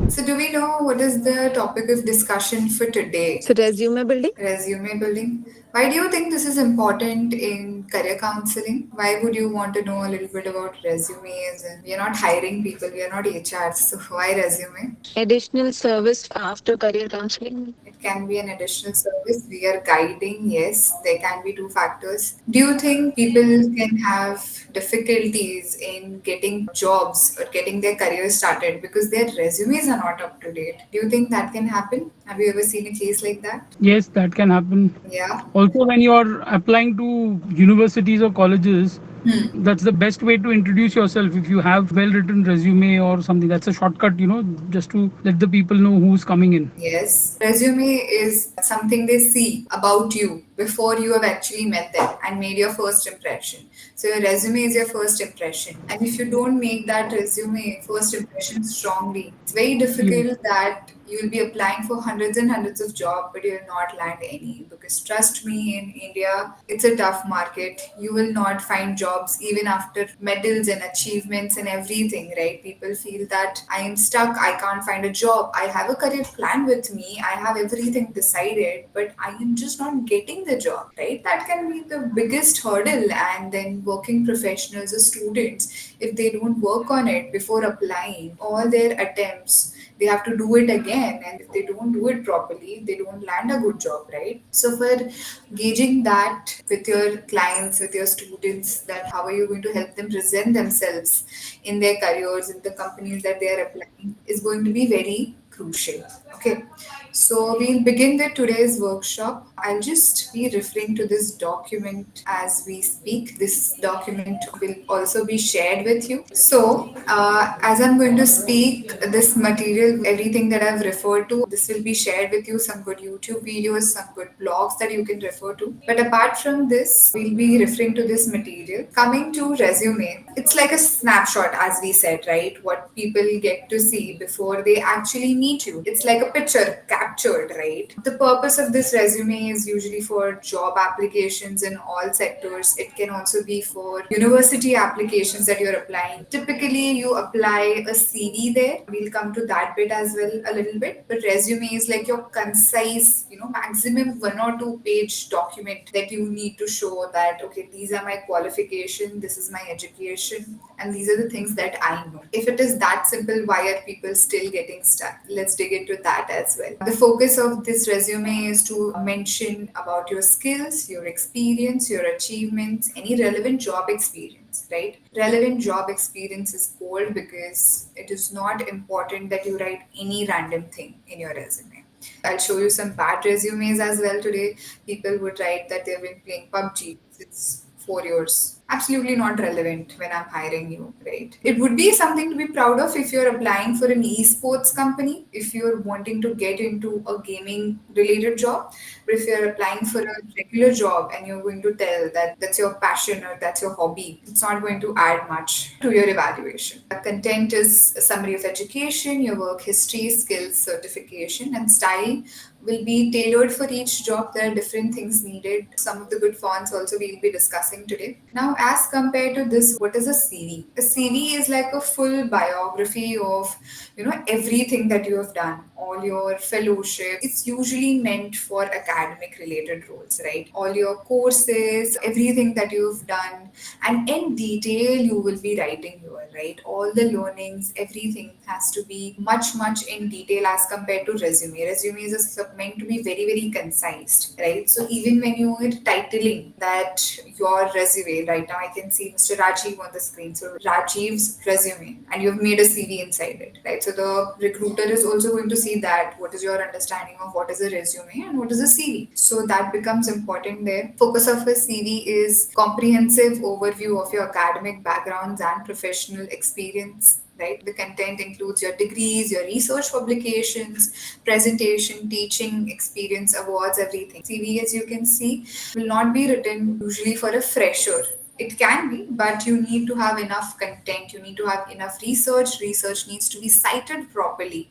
So, do we know what is the topic of discussion for today? So resume building? Resume building. Why do you think this is important in career counseling? Why would you want to know a little bit about resumes? And we are not hiring people, we are not HRs, so why resume? Additional service after career counseling? It can be an additional service. We are guiding, yes, there can be two factors. Do you think people can have difficulties in getting jobs or getting their career started because their resumes are not up to date? Do you think that can happen? Have you ever seen a case like that? Yes, that can happen. Yeah. Also, when you are applying to universities or colleges, Hmm. that's the best way to introduce yourself. If you have well written resume or something, that's a shortcut, just to let the people know who's coming in. Yes. Resume is something they see about you before you have actually met them and made your first impression. So your resume is your first impression. And if you don't make that resume first impression strongly, it's very Yeah. difficult that you'll be applying for hundreds and hundreds of jobs, but you'll not land any. Because trust me, in India, it's a tough market. You will not find jobs even after medals and achievements and everything, right? People feel that I am stuck, I can't find a job. I have a career plan with me, I have everything decided, but I am just not getting the job, right? That can be the biggest hurdle. And then working professionals or students, if they don't work on it before applying, all their attempts, they have to do it again, and if they don't do it properly, they don't land a good job, right? So for gauging that with your clients, with your students, that how are you going to help them present themselves in their careers, in the companies that they are applying, is going to be very crucial. Okay, so we'll begin with today's workshop. I'll just be referring to this document as we speak. This document will also be shared with you. So, as I'm going to speak, this material, everything that I've referred to, this will be shared with you, some good YouTube videos, some good blogs that you can refer to. But apart from this, we'll be referring to this material. Coming to resume, it's like a snapshot, as we said, right? What people get to see before they actually meet you. It's like a picture captured, right? The purpose of this resume is usually for job applications in all sectors. It can also be for university applications that you're applying. Typically, you apply a CV there. We'll come to that bit as well a little bit. But resume is like your concise, maximum 1 or 2 page document that you need to show that, okay, these are my qualification, this is my education, and these are the things that I know. If it is that simple, why are people still getting stuck? Let's dig into that as well. The focus of this resume is to mention about your skills, your experience, your achievements, any relevant job experience, right? Relevant job experience is bold because it is not important that you write any random thing in your resume. I'll show you some bad resumes as well today. People would write that they've been playing PUBG since 4 years. Absolutely not relevant when I'm hiring you, right? It would be something to be proud of if you're applying for an esports company, if you're wanting to get into a gaming related job. But if you're applying for a regular job and you're going to tell that that's your passion or that's your hobby, it's not going to add much to your evaluation. The content is a summary of education, your work history, skills, certification, and style will be tailored for each job. There are different things needed. Some of the good fonts also we'll be discussing today. Now, as compared to this, what is a CV? A CV is like a full biography of, everything that you have done, all your fellowship. It's usually meant for academic related roles, right? All your courses, everything that you've done, and in detail you will be writing here, right? All the learnings, everything has to be much in detail as compared to resume. Resume is meant to be very concise, right? So even when you are titling that your resume, right now I can see Mr. Rajiv on the screen, so Rajiv's resume, and you've made a CV inside it, right? So the recruiter is also going to see that what is your understanding of what is a resume and what is a CV. So that becomes important there. Focus of a CV is comprehensive overview of your academic backgrounds and professional experience, right? The content includes your degrees, your research publications, presentation, teaching, experience, awards, everything. CV, as you can see, will not be written usually for a fresher. It can be, but you need to have enough content, you need to have enough research. Research needs to be cited properly.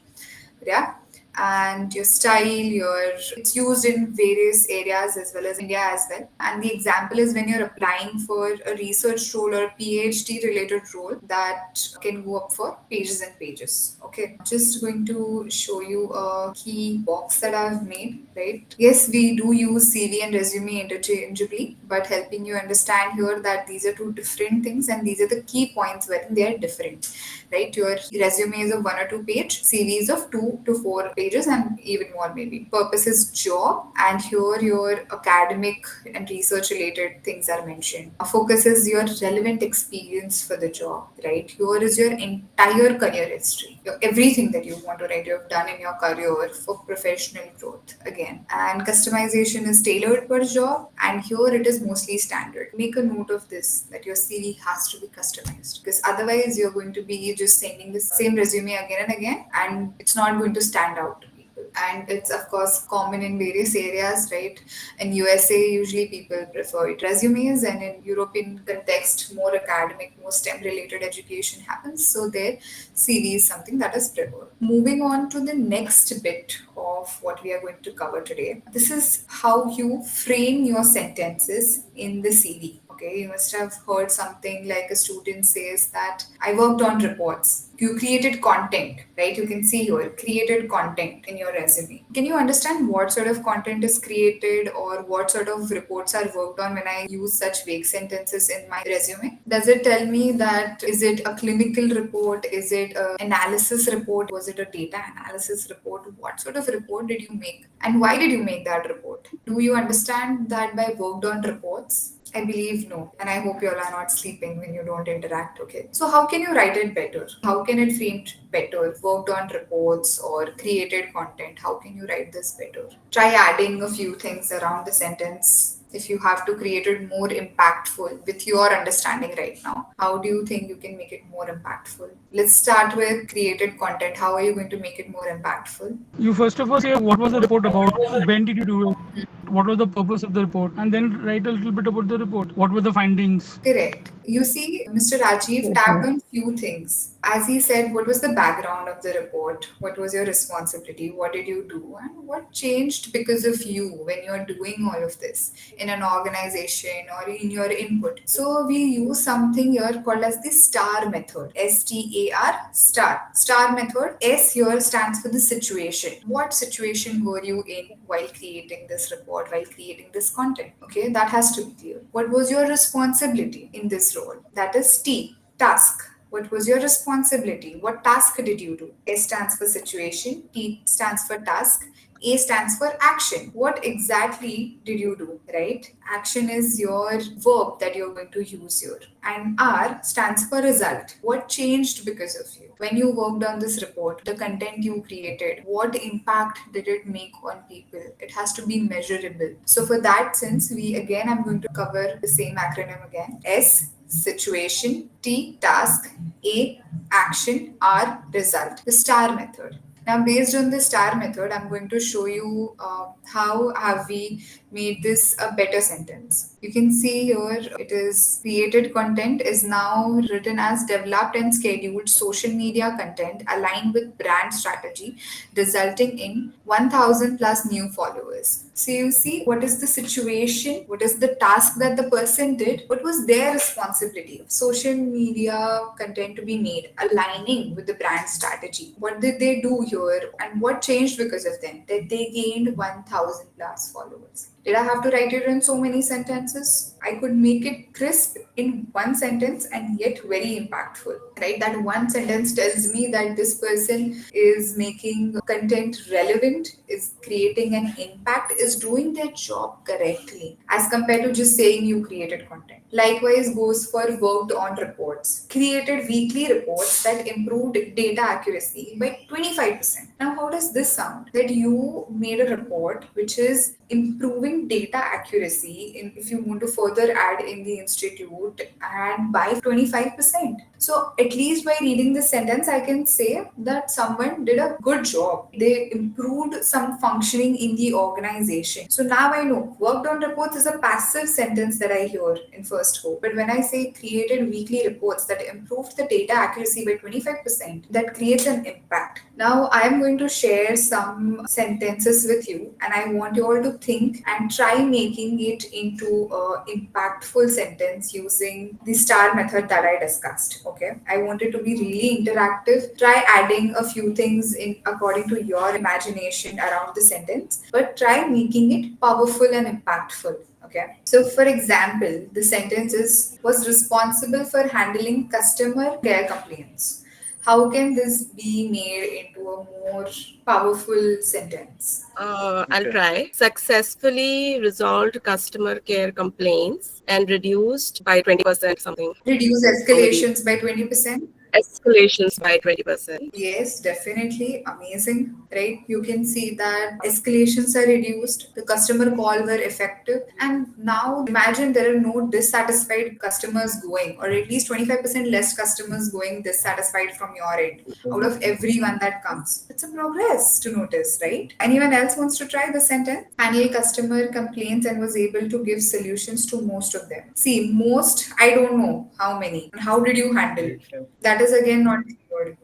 Yeah. and your style, it's used in various areas as well as India as well. And the example is when you're applying for a research role or a PhD related role that can go up for pages and pages. Okay, just going to show you a key box that I've made, right? Yes, we do use CV and resume interchangeably, but helping you understand here that these are two different things and these are the key points wherein they are different, right? Your resume is of 1 or 2 page, CV is of 2 to 4 pages, and even more maybe. Purpose is job, and here your academic and research related things are mentioned. Focus is your relevant experience for the job, right? Here is your entire career history, everything that you want to write, you have done in your career for professional growth again. And customization is tailored per job, and here it is mostly standard. Make a note of this that your CV has to be customized, because otherwise you're going to be just sending the same resume again and again, and it's not going to stand out to people. And it's of course common in various areas, right? In USA, usually people prefer it resumes, and in European context, more academic, more STEM related education happens. So there, CV is something that is preferred. Moving on to the next bit of what we are going to cover today. This is how you frame your sentences in the CV. Okay, you must have heard something like a student says that I worked on reports. You created content, right? You can see here created content in your resume. Can you understand what sort of content is created or what sort of reports are worked on when I use such vague sentences in my resume? Does it tell me that is it a clinical report? Is it an analysis report? Was it a data analysis report? What sort of report did you make? And why did you make that report? Do you understand that by worked on reports? I believe no. And I hope you all are not sleeping when you don't interact, okay? So, how can you write it better? How can it framed better? Worked on reports or created content? How can you write this better? Try adding a few things around the sentence. If you have to create it more impactful with your understanding right now, how do you think you can make it more impactful? Let's start with created content. How are you going to make it more impactful? You first of all say what was the report about, when did you do it, what was the purpose of the report, and then write a little bit about the report. What were the findings? Correct. You see, Mr. Rajiv tapped on few things. As he said, what was the background of the report? What was your responsibility? What did you do? And what changed because of you when you're doing all of this in an organization or in your input? So we use something here called as the STAR method. STAR, STAR. STAR method. S here stands for the situation. What situation were you in while creating this report, while creating this content? Okay, that has to be clear. What was your responsibility in this role? That is T, task. What was your responsibility? What task did you do? S stands for situation, T stands for task, A stands for action. What exactly did you do, right? Action is your verb that you're going to use here. And R stands for result. What changed because of you? When you worked on this report, the content you created, what impact did it make on people? It has to be measurable. So for that sense, I'm going to cover the same acronym again. S, situation, T, task, A, action, R, result. The STAR method. Now, based on the STAR method, I'm going to show you how have we made this a better sentence. You can see here it is created content is now written as developed and scheduled social media content aligned with brand strategy, resulting in 1000 plus new followers. So you see what is the situation, what is the task that the person did, what was their responsibility of social media content to be made, aligning with the brand strategy. What did they do here and what changed because of them? That they gained 1000 plus followers. Did I have to write it in so many sentences? I could make it crisp in one sentence and yet very impactful, right? That one sentence tells me that this person is making content relevant, is creating an impact, is doing their job correctly, as compared to just saying you created content. Likewise goes for worked on reports. Created weekly reports that improved data accuracy by 25%. Now, how does this sound? That you made a report which is improving improving data accuracy if you want to further add in the institute and by 25%. So at least by reading this sentence, I can say that someone did a good job. They improved some functioning in the organization. So now I know worked on reports is a passive sentence that I hear in first go. But when I say created weekly reports that improved the data accuracy by 25%, that creates an impact. Now I am going to share some sentences with you and I want you all to think and try making it into a impactful sentence using the star method that I discussed. Okay. I want it to be really interactive. Try adding a few things in according to your imagination around the sentence, but try making it powerful and impactful. Okay. So, for example, the sentence is was responsible for handling customer care complaints. How can this be made into a more powerful sentence? I'll try. Successfully resolved customer care complaints and reduced by 20% something. Reduce Already. escalations by 20%. Escalations by 20%. Yes, definitely. Amazing, right? You can see that escalations are reduced, the customer call were effective, and now imagine there are no dissatisfied customers going, or at least 25% less customers going dissatisfied from your end out of everyone that comes. It's a progress to notice, right? Anyone else wants to try the sentence? Handle customer complaints and was able to give solutions to most of them. See, most, I don't know how many. How did you handle? That is again not keyword,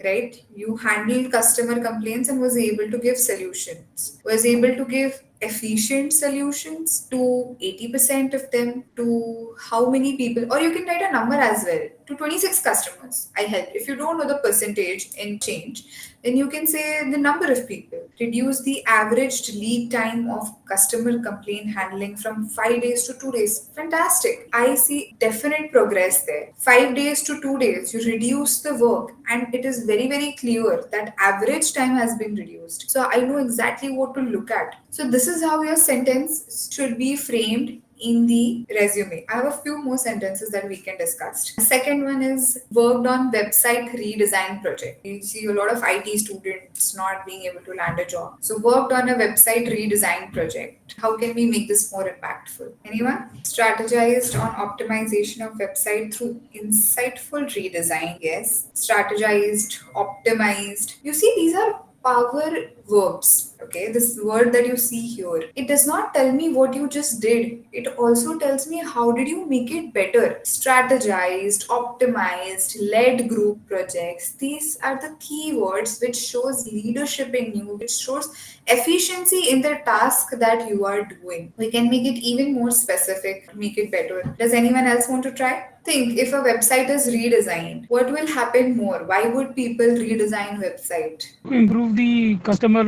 right? You handled customer complaints and was able to give solutions, was able to give efficient solutions to 80% of them, to how many people, or you can write a number as well, to 26 customers. I help. If you don't know the percentage in change, then you can say the number of people. Reduce the averaged lead time of customer complaint handling from 5 days to 2 days. Fantastic. I see definite progress there. 5 days to 2 days, you reduce the work, and it is very, very clear that average time has been reduced. So I know exactly what to look at. So this is how your sentence should be framed in the resume. I have a few more sentences that we can discuss. The second one is worked on website redesign project. You see a lot of IT students not being able to land a job. So worked on a website redesign project. How can we make this more impactful? Anyone? Strategized on optimization of website through insightful redesign. Yes. Strategized, optimized. You see, these are power verbs. Okay, this word that you see here, it does not tell me what you just did, it also tells me how did you make it better. Strategized, optimized, led group projects, these are the key words which shows leadership in you, which shows efficiency in the task that you are doing. We can make it even more specific, make it better. Does anyone else want to try? Think, if a website is redesigned, what will happen more? Why would people redesign website? To improve the customer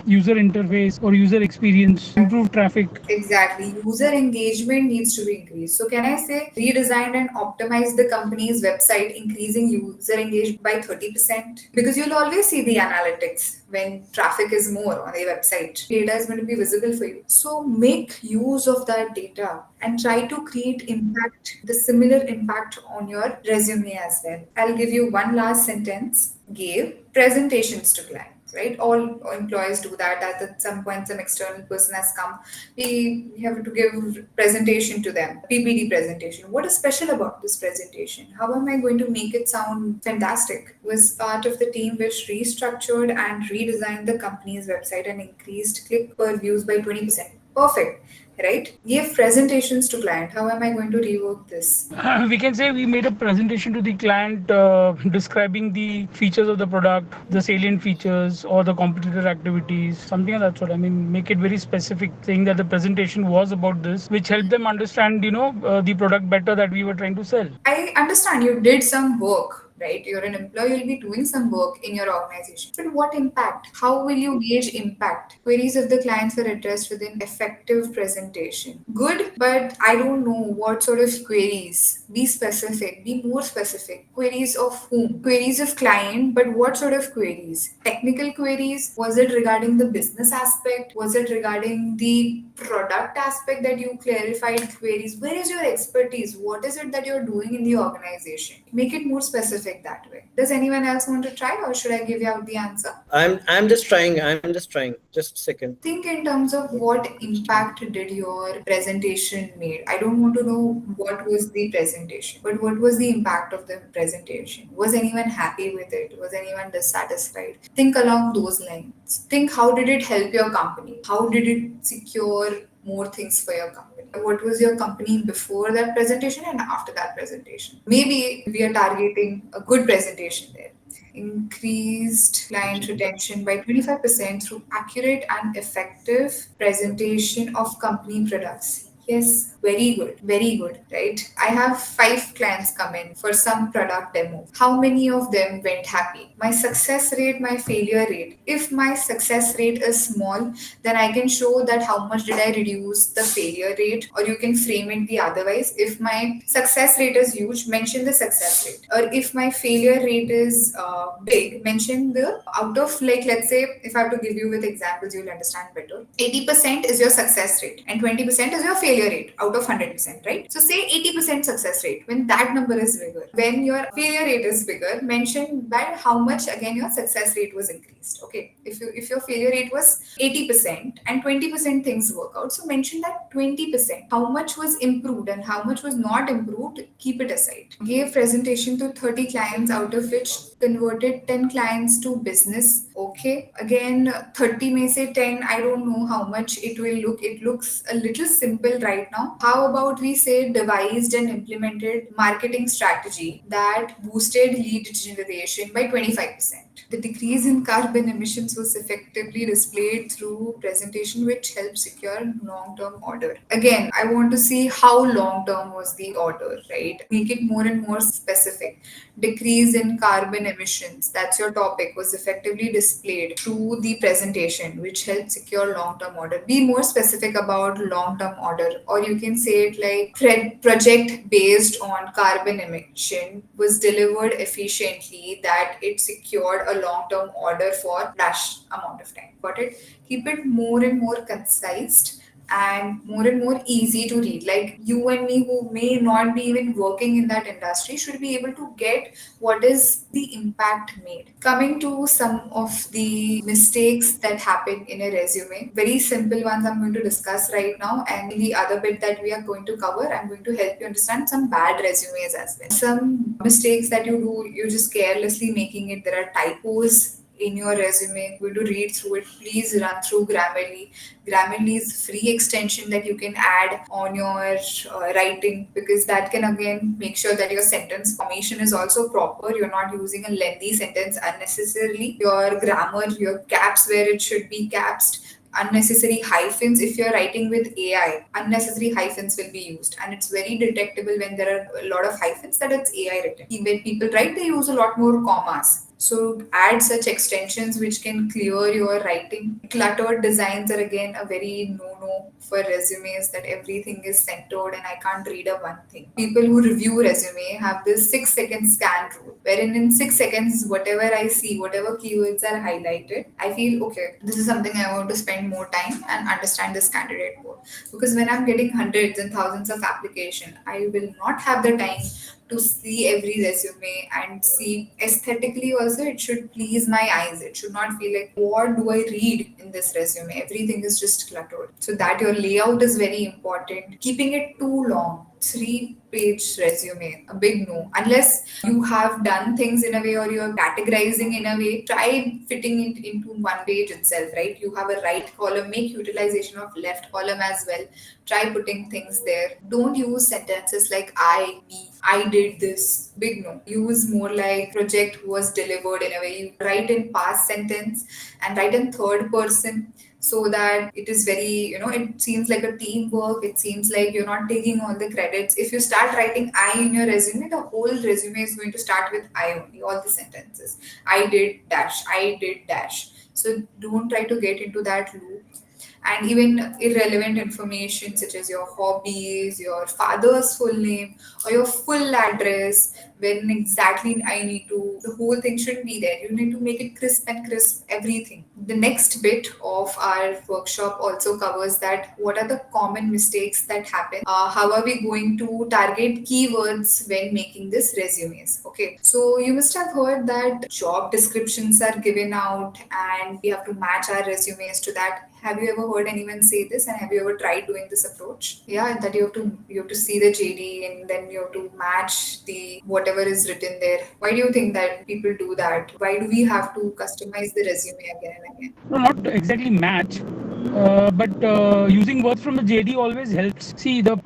user interface or user experience, improve traffic. Exactly. User engagement needs to be increased. So can I say redesigned and optimized the company's website, increasing user engagement by 30%? Because you'll always see the analytics when traffic is more on the website. Data is going to be visible for you. So make use of that data and try to create impact, the similar impact on your resume as well. I'll give you one last sentence. Give presentations to clients. Right, all employees do that. At some point, some external person has come. We have to give presentation to them, PPT presentation. What is special about this presentation? How am I going to make it sound fantastic? Was part of the team which restructured and redesigned the company's website and increased click per views by 20%. Perfect. Right? Give presentations to client. How am I going to rework this? We can say we made a presentation to the client describing the features of the product, the salient features or the competitor activities, something of that sort. I mean, make it very specific, saying that the presentation was about this, which helped them understand, the product better that we were trying to sell. I understand you did some work, right? You're an employee, you'll be doing some work in your organization. But what impact? How will you gauge impact? Queries of the clients were addressed with an effective presentation. Good, but I don't know what sort of queries. Be specific, be more specific. Queries of whom? Queries of client, but what sort of queries? Technical queries? Was it regarding the business aspect? Was it regarding the product aspect that you clarified queries? Where is your expertise? What is it that you're doing in the organization? Make it more specific. specific that way. Does anyone else want to try, or should I give you out the answer? I'm just trying. Just a second. Think in terms of what impact did your presentation made. I don't want to know what was the presentation, but what was the impact of the presentation? Was anyone happy with it? Was anyone dissatisfied? Think along those lines. Think, how did it help your company? How did it secure more things for your company? What was your company before that presentation and after that presentation? Maybe we are targeting a good presentation there. Increased client retention by 25% through accurate and effective presentation of company products. Yes, very good, right? I have 5 clients come in for some product demo. How many of them went happy? My success rate, my failure rate. If my success rate is small, then I can show that how much did I reduce the failure rate, or you can frame it the otherwise. If my success rate is huge, mention the success rate. Or if my failure rate is big, mention the out of, like, let's say, if I have to give you with examples, you'll understand better. 80% is your success rate and 20% is your failure rate out of 100%, right? So say 80% success rate, when that number is bigger. When your failure rate is bigger, mention by how much again your success rate was increased. Okay, if your failure rate was 80% and 20% things work out, so mention that 20%, how much was improved and how much was not improved, keep it aside. Gave presentation to 30 clients, out of which converted 10 clients to business. Okay, again 30 may say 10, I don't know how much it will look. It looks a little simple right now. How about we say devised and implemented marketing strategy that boosted lead generation by 25%. The decrease in carbon emissions was effectively displayed through presentation, which helped secure long-term order. Again, I want to see how long-term was the order, right? Make it more and more specific. Decrease in carbon emissions, that's your topic, was effectively displayed through the presentation, which helped secure long-term order. Be more specific about long-term order, or you can say it like project based on carbon emission was delivered efficiently that it secured a long-term order for dash amount of time. Got it? Keep it more and more concise and more easy to read. Like you and me, who may not be even working in that industry, should be able to get what is the impact made. Coming to some of the mistakes that happen in a resume, very simple ones I'm going to discuss right now, and in the other bit that we are going to cover, I'm going to help you understand some bad resumes as well. Some mistakes that you do, you're just carelessly making it. There are typos in your resume. I'm going to read through it. Please run through Grammarly. Grammarly is free extension that you can add on your writing, because that can again make sure that your sentence formation is also proper. You're not using a lengthy sentence unnecessarily. Your grammar, your caps where it should be caps, unnecessary hyphens. If you're writing with AI, unnecessary hyphens will be used, and it's very detectable when there are a lot of hyphens that it's AI written. When people write, they use a lot more commas. So add such extensions which can clear your writing. Cluttered designs are again a very no-no for resumes, that everything is centered and I can't read a one thing. People who review resume have this 6-second scan rule, wherein in 6 seconds, whatever I see, whatever keywords are highlighted, I feel, okay, this is something I want to spend more time and understand this candidate more. Because when I'm getting hundreds and thousands of applications, I will not have the time to see every resume and see aesthetically also. It should please my eyes. It should not feel like, what do I read in this resume? Everything is just cluttered. So that your layout is very important. Keeping it too long, 3-page resume, a big no. Unless you have done things in a way or you're categorizing in a way, try fitting it into one page itself, right? You have a right column, make utilization of left column as well. Try putting things there. Don't use sentences like I, me, I did this. Big no. Use more like project was delivered in a way. You write in past sentence and write in third person, so that it is very, it seems like a teamwork. It seems like you're not taking all the credits. If you start writing I in your resume, the whole resume is going to start with I only, all the sentences. I did dash, I did dash. So don't try to get into that loop. and even irrelevant information such as your hobbies, your father's full name, or your full address, when exactly I need to, the whole thing shouldn't be there. You need to make it crisp and crisp, everything. The next bit of our workshop also covers that what are the common mistakes that happen? How are we going to target keywords when making this resumes? Okay, so you must have heard that job descriptions are given out and we have to match our resumes to that. Have you ever heard anyone say this, and have you ever tried doing this approach? Yeah, that you have to see the JD and then you have to match the whatever is written there. Why do you think that people do that? Why do we have to customize the resume again and again? No, not exactly match, but using words from the JD always helps. See, the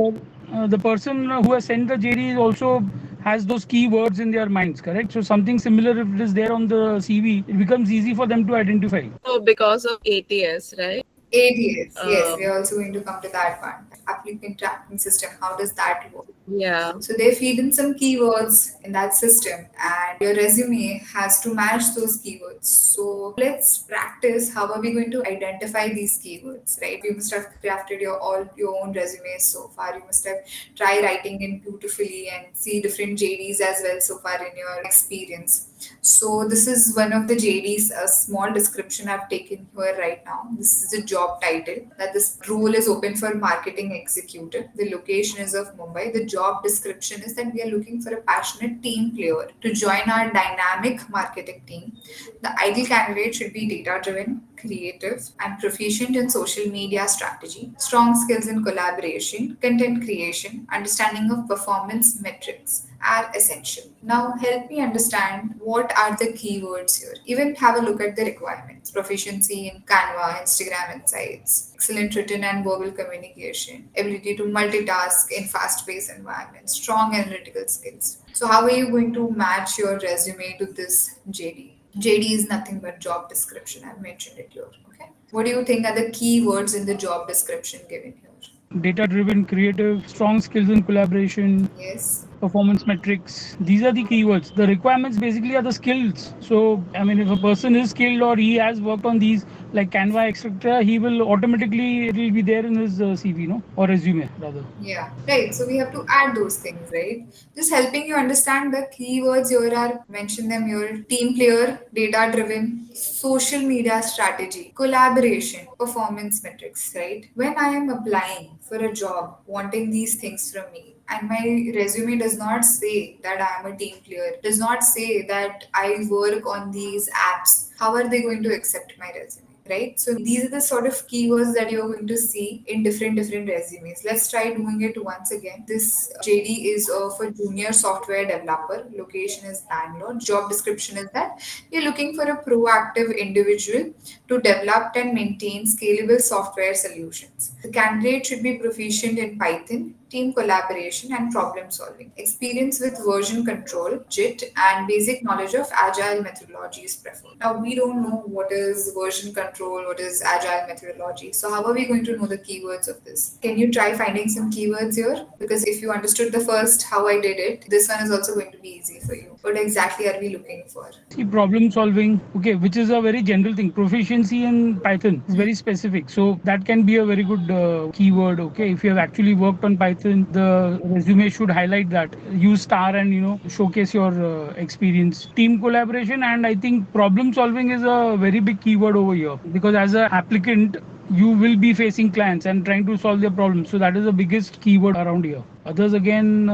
person who has sent the JD also has those keywords in their minds, correct? So something similar, if it is there on the CV, it becomes easy for them to identify. So because of ATS, right? ATS, yes, we Um, are also going to come to that one. Applicant tracking system, how does that work? yeah. So they feed in some keywords in that system, and your resume has to match those keywords. So let's practice. How are we going to identify these keywords, right? You must have crafted your own resumes so far. You must have tried writing it beautifully and see different JDs as well so far in your experience. So this is one of the JDs, a small description I've taken here right now. This is a job title that this role is open for marketing executive. The location is of Mumbai. The job description is that we are looking for a passionate team player to join our dynamic marketing team. The ideal candidate should be data driven, creative, and proficient in social media strategy, strong skills in collaboration, content creation, understanding of performance metrics are essential. Now, help me understand what are the keywords here. Even have a look at the requirements: proficiency in Canva, Instagram Insights, excellent written and verbal communication, ability to multitask in fast paced environments, strong analytical skills. So, how are you going to match your resume to this JD? JD is nothing but job description. I've mentioned it here. Okay. What do you think are the keywords in the job description given here? Data driven, creative, strong skills in collaboration, Yes. performance metrics. These are the keywords. The requirements basically are the skills. So, I mean, if a person is skilled or he has worked on these like Canva, etc., he will automatically, it will be there in his CV, no? Or resume rather. Yeah, right. So we have to add those things, right? Just helping you understand the keywords here are mention them here: team player, data driven, social media strategy, collaboration, performance metrics, right? When I am applying for a job, wanting these things from me, and my resume does not say that I am a team player, does not say that I work on these apps, how are they going to accept my resume? Right, so these are the sort of keywords that you're going to see in different resumes. Let's try doing it once again. This JD is for junior software developer. Location is Bangalore. Job description is that you're looking for a proactive individual to develop and maintain scalable software solutions. The candidate should be proficient in Python, team collaboration, and problem solving. Experience with version control, JIT, and basic knowledge of agile methodology is preferred. Now, we don't know what is version control, what is agile methodology. So, how are we going to know the keywords of this? Can you try finding some keywords here? Because if you understood the first how I did it, this one is also going to be easy for you. What exactly are we looking for? See, problem solving, okay, which is a very general thing. Proficiency in Python is very specific. So that can be a very good keyword, okay. If you have actually worked on Python, the resume should highlight that. Use star and, showcase your experience. Team collaboration, and I think problem solving is a very big keyword over here, because as an applicant, you will be facing clients and trying to solve their problems. So that is the biggest keyword around here. Others again,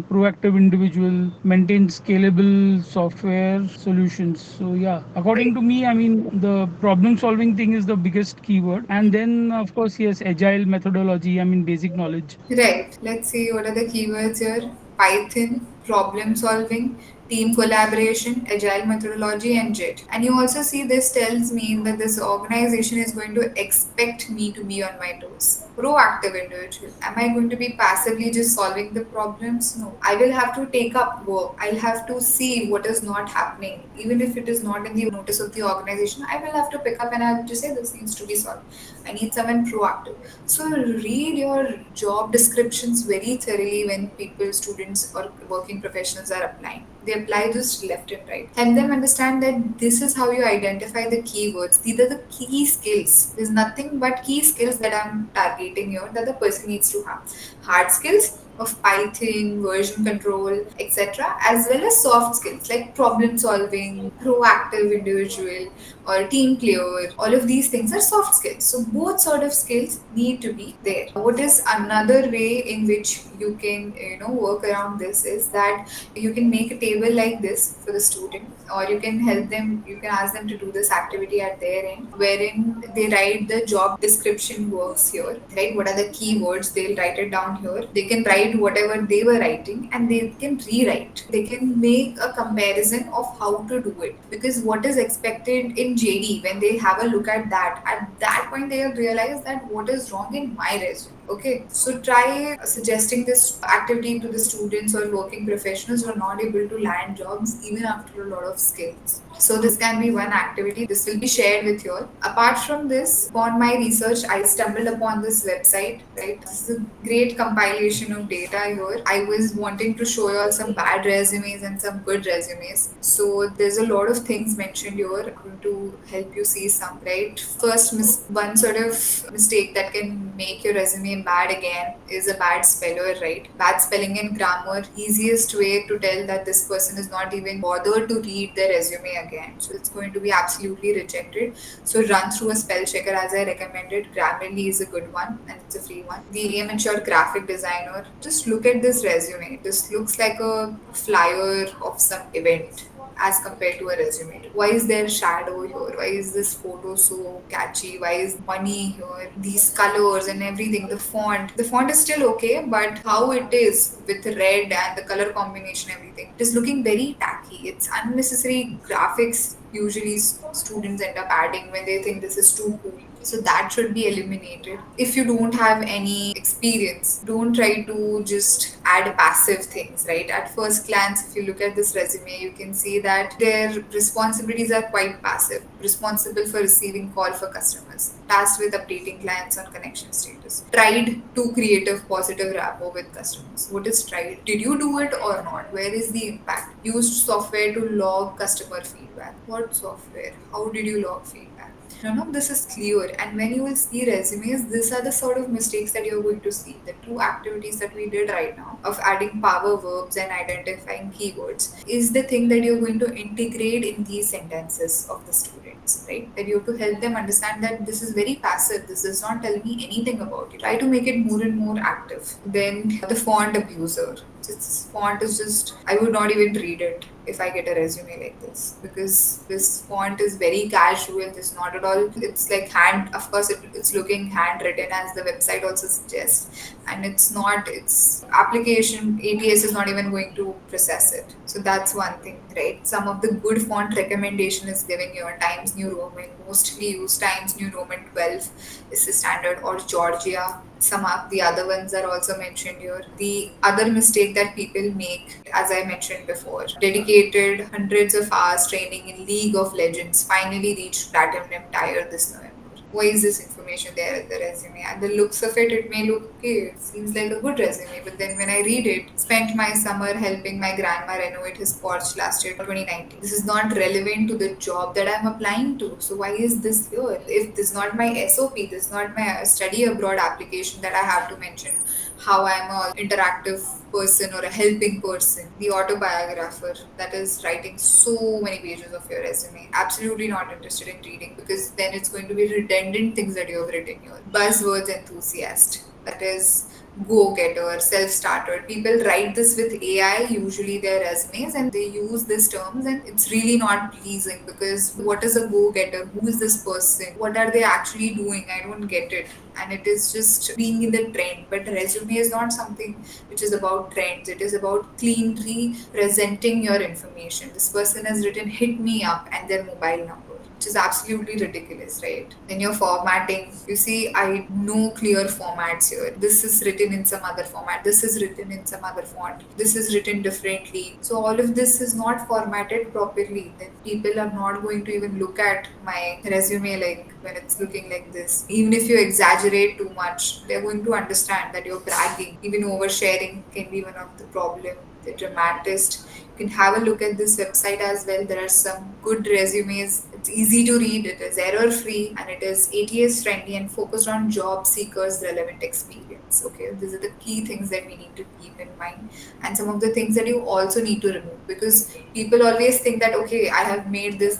proactive individual, maintain scalable software solutions. So yeah, according to me, I mean, the problem solving thing is the biggest keyword. And then of course, yes, agile methodology, I mean, basic knowledge. Right. Let's see what are the keywords here: Python, problem solving, team collaboration, agile methodology, and JIT. And you also see this tells me that this organization is going to expect me to be on my toes. Proactive individual. Am I going to be passively just solving the problems? No. I will have to take up work. I'll have to see what is not happening. Even if it is not in the notice of the organization, I will have to pick up and I have to say this needs to be solved. I need someone proactive. So read your job descriptions very thoroughly when people, students, or working professionals are applying. They apply just left and right. Help them understand that this is how you identify the keywords. These are the key skills. There's nothing but key skills that I'm targeting here that the person needs to have. Hard skills of Python, version control, etc., as well as soft skills like problem solving, proactive individual, or team player. All of these things are soft skills. So both sort of skills need to be there. What is another way in which you can work around this is that you can make a table like this for the student, or you can help them, you can ask them to do this activity at their end, wherein they write the job description works here, right? What are the keywords? They'll write it down here. They can write whatever they were writing and they can rewrite. They can make a comparison of how to do it, because what is expected in JD, when they have a look at that point they'll realize that what is wrong in my resume. Okay, so try suggesting this activity to the students or working professionals who are not able to land jobs even after a lot of skills. So this can be one activity. This will be shared with you all. Apart from this, upon my research, I stumbled upon this website, right? This is a great compilation of data here. I was wanting to show you all some bad resumes and some good resumes. So there's a lot of things mentioned here. I'm going to help you see some, right? First, one sort of mistake that can make your resume bad again is a bad speller, right? Bad spelling and grammar. Easiest way to tell that this person is not even bothered to read their resume again. So it's going to be absolutely rejected. So run through a spell checker as I recommended. Grammarly is a good one and it's a free one. The amateur graphic designer. Just look at this resume. This looks like a flyer of some event as compared to a resume. Why is there shadow here? Why is this photo so catchy? Why is money here? These colors and everything, the font is still okay, but how it is with red and the color combination, everything, it is looking very tacky. It's unnecessary graphics usually students end up adding when they think this is too cool. So that should be eliminated. If you don't have any experience, don't try to just add passive things, right? At first glance, if you look at this resume, you can see that their responsibilities are quite passive. Responsible for receiving call for customers, tasked with updating clients on connection status, tried to create a positive rapport with customers. What is tried? Did you do it or not? Where is the impact? Used software to log customer feedback. What software? How did you log feedback? None of this is clear, and when you will see resumes, these are the sort of mistakes that you're going to see. The two activities that we did right now of adding power verbs and identifying keywords is the thing that you're going to integrate in these sentences of the students, right? That you have to help them understand that this is very passive, this does not tell me anything about it. Try to make it more and more active. Then the font abuser. This font is just, I would not even read it if I get a resume like this, because this font is very casual. It's not at all, it's like hand, of course it's looking handwritten as the website also suggests, and it's not, its application ATS is not even going to process it. So that's one thing, right? Some of the good font recommendation is giving you Times New Roman, mostly used Times New Roman 12 is the standard, or Georgia. Some of the other ones are also mentioned here. The other mistake that people make, as I mentioned before, dedicated hundreds of hours training in League of Legends, finally reached Platinum tier this November. Why is this information there in the resume? And the looks of it, it may look okay, it seems like a good resume, but then when I read it, spent my summer helping my grandma renovate his porch last year, 2019. This is not relevant to the job that I'm applying to. So why is this here? If this is not my SOP, this is not my study abroad application that I have to mention how I'm an interactive person or a helping person. The autobiographer that is writing so many pages of your resume, absolutely not interested in reading, because then it's going to be redundant things that you have written here. Buzzwords enthusiast, that is go-getter, self-starter. People write this with AI, usually their resumes, and they use these terms, and it's really not pleasing, because what is a go-getter? Who is this person? What are they actually doing? I don't get it. And it is just being in the trend. But resume is not something which is about trends. It is about cleanly presenting your information. This person has written hit me up and their mobile number, which is absolutely ridiculous, right? Then you're formatting. You see, I know clear formats here. This is written in some other format. This is written in some other font. This is written differently. So all of this is not formatted properly. Then people are not going to even look at my resume like when it's looking like this. Even if you exaggerate too much, they're going to understand that you're bragging. Even oversharing can be one of the problem the dramatist. You can have a look at this website as well. There are some good resumes. It's easy to read, it is error free, and it is ATS friendly and focused on job seekers' relevant experience. Okay, these are the key things that we need to keep in mind, and some of the things that you also need to remove, because people always think that okay, I have made this,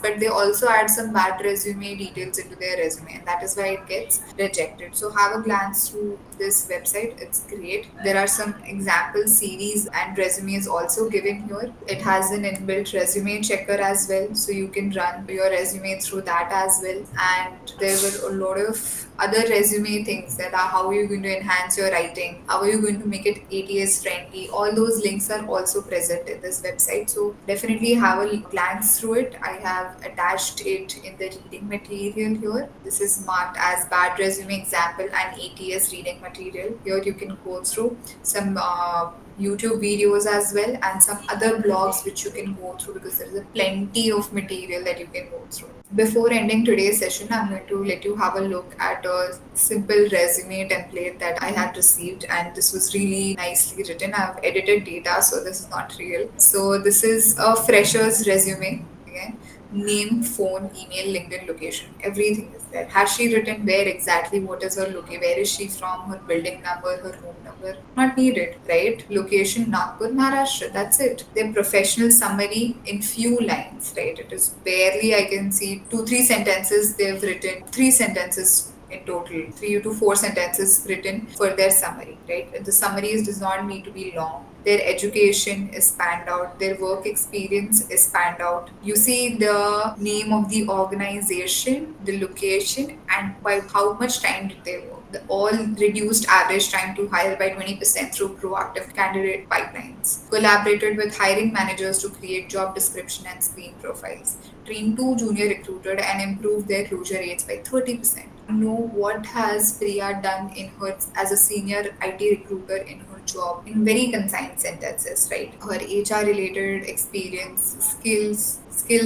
but they also add some bad resume details into their resume, and that is why it gets rejected. So have a glance through this website, it's great. There are some example CVs and resumes also given here. It has an inbuilt resume checker as well, so you can run your resume through that as well. And there were a lot of other resume things, that are how are you going to enhance your writing, how are you going to make it ATS friendly. All those links are also present in this website, so definitely have a glance through it. I have attached it in the reading material here. This is marked as bad resume example and ATS reading material. Here you can go through some YouTube videos as well, and some other blogs which you can go through, because there is a plenty of material that you can go through. Before ending today's session, I'm going to let you have a look at a simple resume template that I had received, and this was really nicely written. I've edited data, so this is not real. So this is a fresher's resume. Again, name, phone, email, LinkedIn, location, everything is there. Has she written where exactly, what is her location, where is she from, her building number, her room number? Not needed, right? Location, Nagpur, Maharashtra, that's it. Their professional summary in few lines, right? It is barely, I can see 2-3 sentences they've written, 3 sentences in total, 3 to 4 sentences written for their summary, right? The summaries does not need to be long. Their education is spanned out, their work experience is spanned out. You see the name of the organization, the location, and by how much time did they work. The all reduced average time to hire by 20% through proactive candidate pipelines. Collaborated with hiring managers to create job description and screen profiles. Trained 2 junior recruiters and improved their closure rates by 30%. Know what has Priya done in her as a senior IT recruiter in her job in very concise sentences, right? Her HR related experience, skills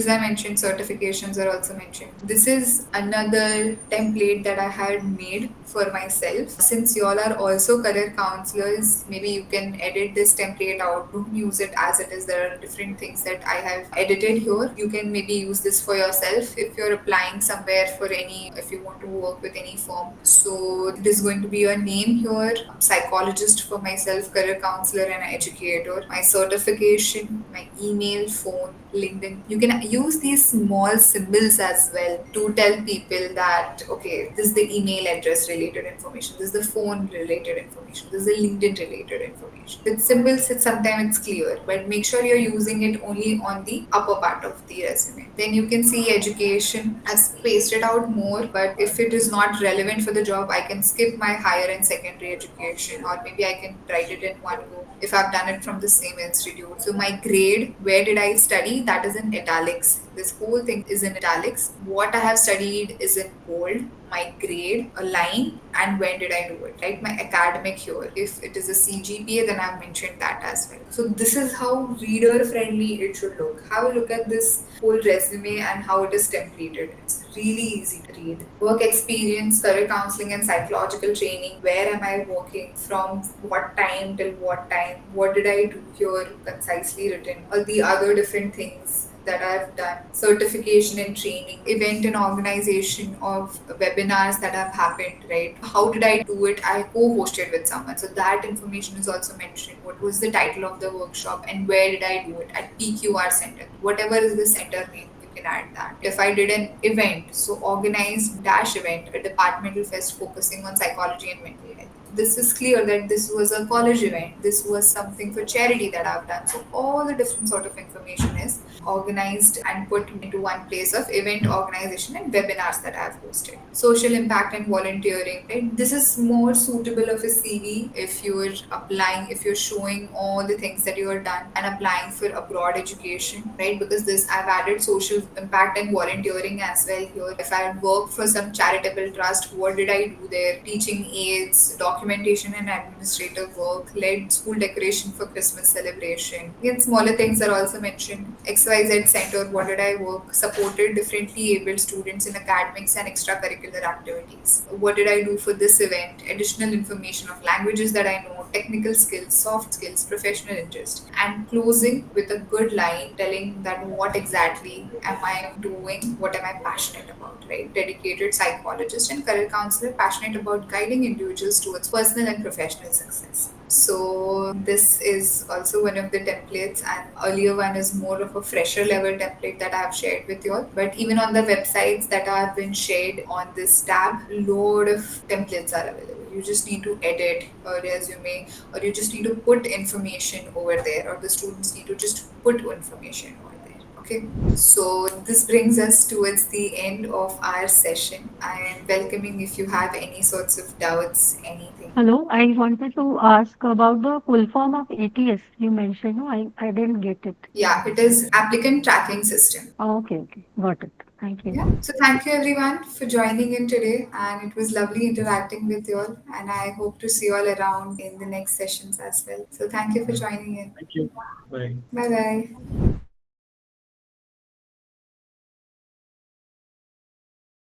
I mentioned, certifications are also mentioned. This is another template that I had made for myself. Since y'all are also career counselors, maybe you can edit this template out. Don't use it as it is. There are different things that I have edited here. You can maybe use this for yourself if you're applying somewhere for any, if you want to work with any firm. So it is going to be your name here, psychologist for myself, career counselor and educator, my certification, my email, phone, LinkedIn. You can use these small symbols as well to tell people that okay, this is the email address related information, this is the phone related information, this is the LinkedIn related information. With symbols, sometimes it's clear, but make sure you're using it only on the upper part of the resume. Then you can see education. I've spaced it out more, but if it is not relevant for the job, I can skip my higher and secondary education, or maybe I can write it in one go if I've done it from the same institute. So my grade, where did I study, that is in italics. This whole thing is in italics. What I have studied is in bold. My grade, a line, and when did I do it, right? My academic here. If it is a CGPA, then I've mentioned that as well. So this is how reader friendly it should look. Have a look at this whole resume and how it is templated. It's really easy to read. Work experience, career counseling and psychological training. Where am I working? From what time till what time? What did I do here? Concisely written. All the other different things that I've done, certification and training, event and organization of webinars that have happened, right? How did I do it? I co-hosted with someone. So that information is also mentioned. What was the title of the workshop and where did I do it? At PQR Center. Whatever is the center name, you can add that. If I did an event, so organized dash event, a departmental fest focusing on psychology and mental health. This is clear that this was a college event, this was something for charity that I've done. So all the different sort of information is organized and put into one place of event organization and webinars that I've hosted. Social impact and volunteering, right? This is more suitable of a CV if you're applying, if you're showing all the things that you have done and applying for abroad education, right? Because this I've added social impact and volunteering as well here. If I had worked for some charitable trust, what did I do there? Teaching aids, documentation and administrative work, led school decoration for Christmas celebration. Again, smaller things are also mentioned. XYZ Center, what did I work? Supported differently abled students in academics and extracurricular activities. What did I do for this event? Additional information of languages that I know, technical skills, soft skills, professional interest, and closing with a good line telling that what exactly am I doing, what am I passionate about, right? Dedicated psychologist and career counselor passionate about guiding individuals towards personal and professional success. So this is also one of the templates, and earlier one is more of a fresher level template that I have shared with you all. But even on the websites that have been shared on this tab, load of templates are available. You just need to edit a resume, or you just need to put information over there, or the students need to just put information over there. Okay, so this brings us towards the end of our session. I am welcoming if you have any sorts of doubts, anything. Hello, I wanted to ask about the full form of ATS you mentioned. No, I didn't get it. Yeah, it is applicant tracking system. Oh, okay, got it. Thank you. Yeah. So thank you everyone for joining in today, and it was lovely interacting with you all, and I hope to see you all around in the next sessions as well. So thank you for joining in. Thank you. Bye. Bye bye.